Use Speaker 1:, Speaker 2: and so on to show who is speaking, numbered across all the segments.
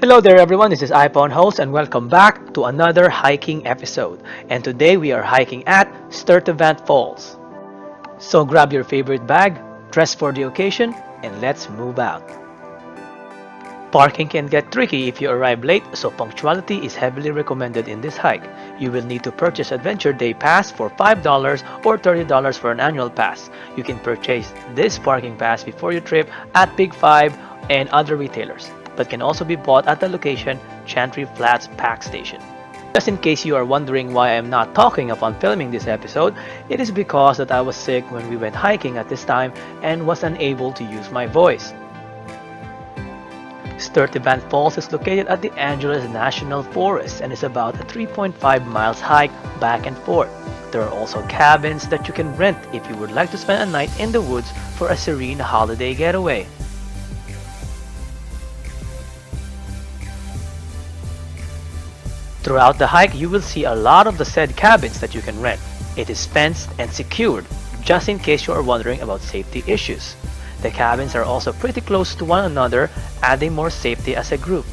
Speaker 1: Hello there everyone, this is IPAWNHOES and welcome back to another hiking episode. And today we are hiking at Sturtevant Falls. So grab your favorite bag, dress for the occasion, and let's move out. Parking can get tricky if you arrive late, so punctuality is heavily recommended in this hike. You will need to purchase Adventure Day Pass for $5 or $30 for an annual pass. You can purchase this parking pass before your trip at Big 5 and other retailers, but can also be bought at the location Chantry Flats Pack Station. Just in case you are wondering why I am not talking upon filming this episode, it is because that I was sick when we went hiking at this time and was unable to use my voice. Sturtevant Falls is located at the Angeles National Forest and is about a 3.5 miles hike back and forth. There are also cabins that you can rent if you would like to spend a night in the woods for a serene holiday getaway. Throughout the hike, you will see a lot of the said cabins that you can rent. It is fenced and secured, just in case you are wondering about safety issues. The cabins are also pretty close to one another, adding more safety as a group.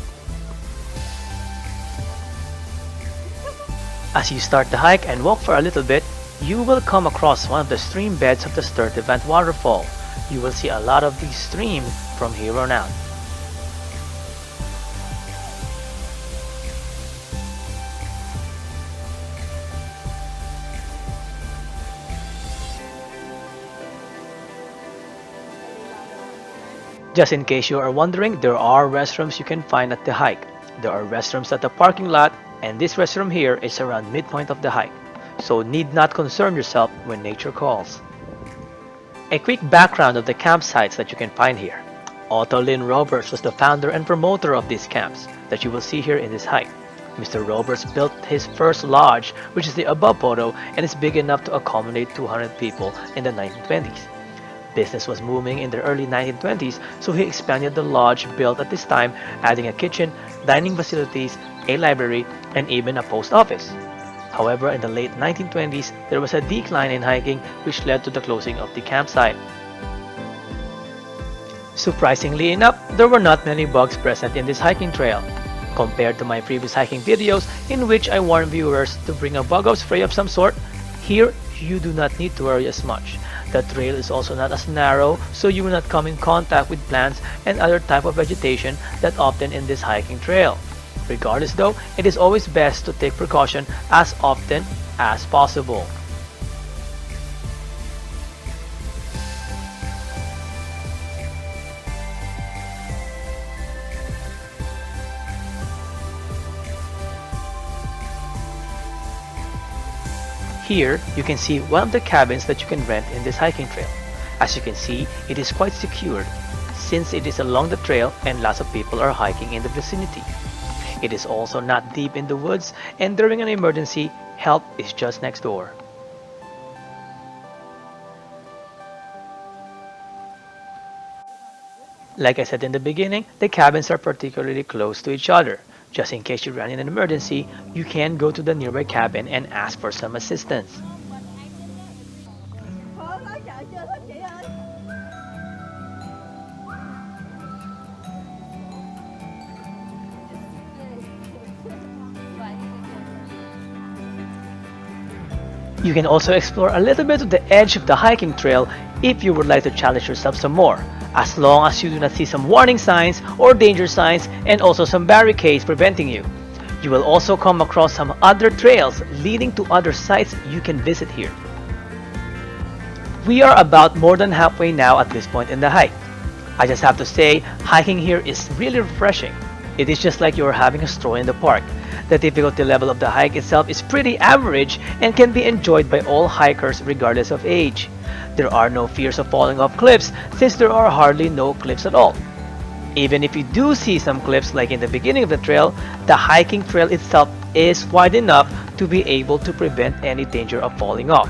Speaker 1: As you start the hike and walk for a little bit, you will come across one of the stream beds of the Sturtevant waterfall. You will see a lot of these streams from here on out. Just in case you are wondering, there are restrooms you can find at the hike. There are restrooms at the parking lot, and this restroom here is around midpoint of the hike, so need not concern yourself when nature calls. A quick background of the campsites that you can find here. Otto Lynn Roberts was the founder and promoter of these camps that you will see here in this hike. Mr. Roberts built his first lodge, which is the above photo, and is big enough to accommodate 200 people in the 1920s. Business was booming in the early 1920s, so he expanded the lodge built at this time, adding a kitchen, dining facilities, a library, and even a post office. However, in the late 1920s, there was a decline in hiking, which led to the closing of the campsite. Surprisingly enough, there were not many bugs present in this hiking trail. Compared to my previous hiking videos, in which I warned viewers to bring a bug out spray of some sort, here you do not need to worry as much. The trail is also not as narrow, so you will not come in contact with plants and other type of vegetation that often in this hiking trail. Regardless though, it is always best to take precaution as often as possible. Here, you can see one of the cabins that you can rent in this hiking trail. As you can see, it is quite secured since it is along the trail and lots of people are hiking in the vicinity. It is also not deep in the woods, and during an emergency, help is just next door. Like I said in the beginning, the cabins are particularly close to each other. Just in case you run in an emergency, you can go to the nearby cabin and ask for some assistance. You can also explore a little bit of the edge of the hiking trail if you would like to challenge yourself some more, as long as you do not see some warning signs or danger signs and also some barricades preventing you. You will also come across some other trails leading to other sites you can visit here. We are about more than halfway now at this point in the hike. I just have to say, hiking here is really refreshing. It is just like you are having a stroll in the park. The difficulty level of the hike itself is pretty average and can be enjoyed by all hikers regardless of age. There are no fears of falling off cliffs since there are hardly no cliffs at all. Even if you do see some cliffs like in the beginning of the trail, the hiking trail itself is wide enough to be able to prevent any danger of falling off.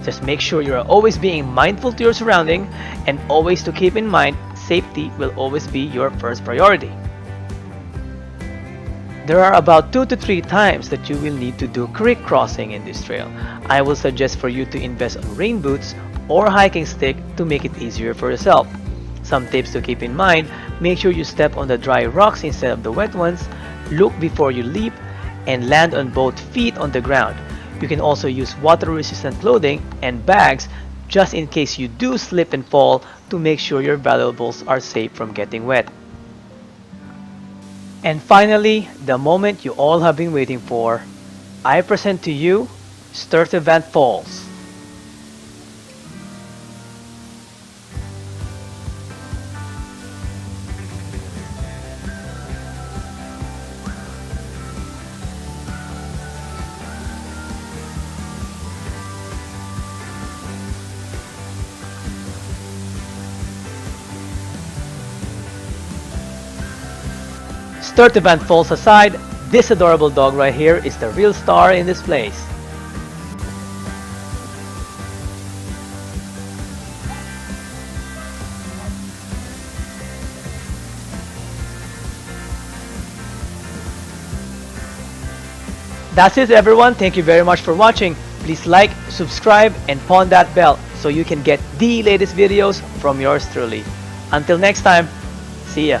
Speaker 1: Just make sure you are always being mindful to your surrounding and always to keep in mind safety will always be your first priority. There are about 2 to 3 times that you will need to do creek crossing in this trail. I will suggest for you to invest on rain boots or hiking stick to make it easier for yourself. Some tips to keep in mind: make sure you step on the dry rocks instead of the wet ones, look before you leap, and land on both feet on the ground. You can also use water-resistant clothing and bags just in case you do slip and fall to make sure your valuables are safe from getting wet. And finally, the moment you all have been waiting for, I present to you Sturtevant Falls. Sturtevant Falls aside, this adorable dog right here is the real star in this place. That's it everyone, thank you very much for watching. Please like, subscribe, and pawn that bell so you can get the latest videos from yours truly. Until next time, see ya.